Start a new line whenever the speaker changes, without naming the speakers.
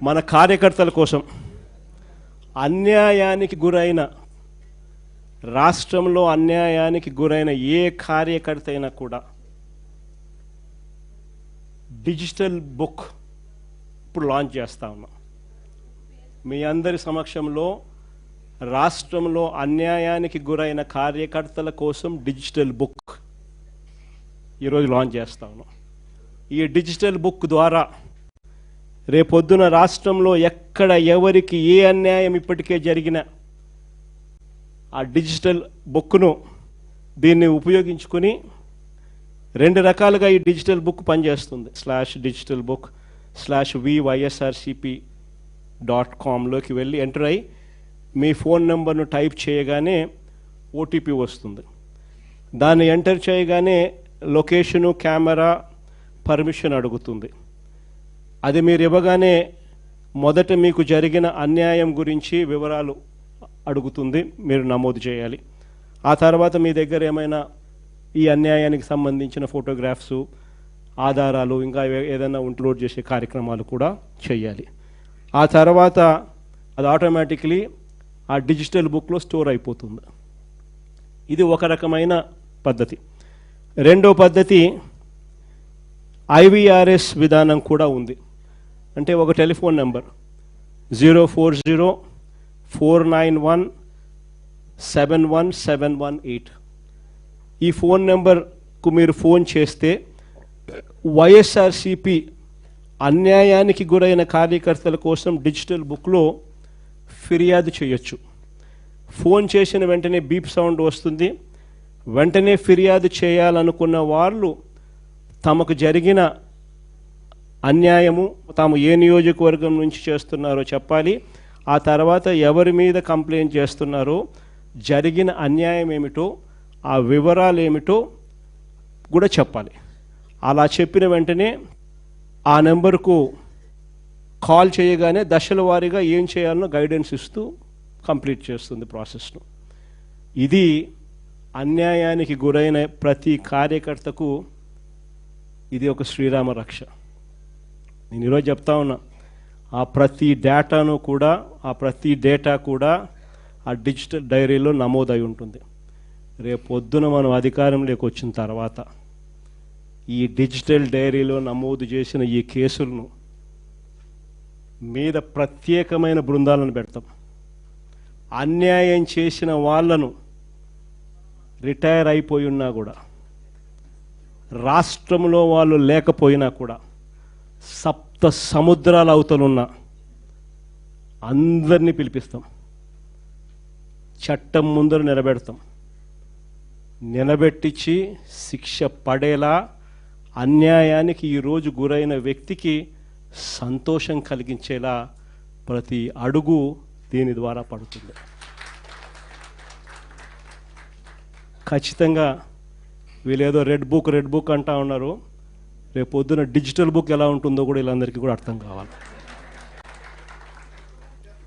మన కార్యకర్తల కోసం అన్యాయానికి గురైన రాష్ట్రంలో అన్యాయానికి గురైన ఏ కార్యకర్త అయినా కూడా డిజిటల్ బుక్ ఇప్పుడు లాంచ్ చేస్తా ఉన్నాం. మీ అందరి సమక్షంలో రాష్ట్రంలో అన్యాయానికి గురైన కార్యకర్తల కోసం డిజిటల్ బుక్ ఈరోజు లాంచ్ చేస్తా ఉన్నాం. ఈ డిజిటల్ బుక్ ద్వారా రేపొద్దున రాష్ట్రంలో ఎక్కడ ఎవరికి ఏ అన్యాయం ఇప్పటికే జరిగినా ఆ డిజిటల్ బుక్ను దీన్ని ఉపయోగించుకొని రెండు రకాలుగా ఈ డిజిటల్ బుక్ పనిచేస్తుంది. /digitalbook/vySRCP.com లోకి వెళ్ళి ఎంటర్ అయ్యి మీ ఫోన్ నెంబర్ను టైప్ చేయగానే ఓటీపీ వస్తుంది. దాన్ని ఎంటర్ చేయగానే లొకేషను, కెమెరా, పర్మిషన్ అడుగుతుంది. అది మీరు ఇవ్వగానే మొదట మీకు జరిగిన అన్యాయం గురించి వివరాలు అడుగుతుంది, మీరు నమోదు చేయాలి. ఆ తర్వాత మీ దగ్గర ఏమైనా ఈ అన్యాయానికి సంబంధించిన ఫోటోగ్రాఫ్స్, ఆధారాలు, ఇంకా ఏదైనా అప్లోడ్ చేసే కార్యక్రమాలు కూడా చేయాలి. ఆ తర్వాత అది ఆటోమేటిక్లీ ఆ డిజిటల్ బుక్లో స్టోర్ అయిపోతుంది. ఇది ఒక రకమైన పద్ధతి. రెండో పద్ధతి IVRS విధానం కూడా ఉంది. అంటే ఒక టెలిఫోన్ నెంబర్ 040-491-71718. ఈ ఫోన్ నెంబర్కు మీరు ఫోన్ చేస్తే వైఎస్ఆర్సిపి అన్యాయానికి గురైన కార్యకర్తల కోసం డిజిటల్ బుక్లో ఫిర్యాదు చేయొచ్చు. ఫోన్ చేసిన వెంటనే బీప్ సౌండ్ వస్తుంది. వెంటనే ఫిర్యాదు చేయాలనుకున్న వాళ్ళు తమకు జరిగిన అన్యాయము, తాము ఏ నియోజకవర్గం నుంచి చేస్తున్నారో చెప్పాలి. ఆ తర్వాత ఎవరి మీద కంప్లైంట్ చేస్తున్నారో, జరిగిన అన్యాయం ఏమిటో, ఆ వివరాలు ఏమిటో కూడా చెప్పాలి. అలా చెప్పిన వెంటనే ఆ నెంబర్కు కాల్ చేయగానే దశల వారీగా ఏం చేయాలనో గైడెన్స్ ఇస్తూ కంప్లీట్ చేస్తుంది ప్రాసెస్ను. ఇది అన్యాయానికి గురైన ప్రతి కార్యకర్తకు ఇది ఒక శ్రీరామ రక్ష. నేను ఈరోజు చెప్తా ఉన్నా, ఆ ప్రతి డేటా కూడా ఆ డిజిటల్ డైరీలో నమోదై ఉంటుంది. రేపు పొద్దున మనం అధికారంలోకి వచ్చిన తర్వాత ఈ డిజిటల్ డైరీలో నమోదు చేసిన ఈ కేసులను మీద ప్రత్యేకమైన బృందాలను పెడతాం. అన్యాయం చేసిన వాళ్ళను రిటైర్ అయిపోయి ఉన్నా కూడా, రాష్ట్రంలో వాళ్ళు లేకపోయినా కూడా, సప్త సముద్రాల అవతలున్న అందరినీ పిలిపిస్తాం. చట్టం ముందర నిలబెట్టించి శిక్ష పడేలా అన్యాయానికి ఈరోజు గురైన వ్యక్తికి సంతోషం కలిగించేలా ప్రతి అడుగు దీని ద్వారా పడుతుంది. ఖచ్చితంగా వీళ్ళేదో రెడ్ బుక్ అంటా ఉన్నారు. రేపు పొద్దున డిజిటల్ బుక్ ఎలా ఉంటుందో కూడా వీళ్ళందరికీ కూడా అర్థం కావాలి.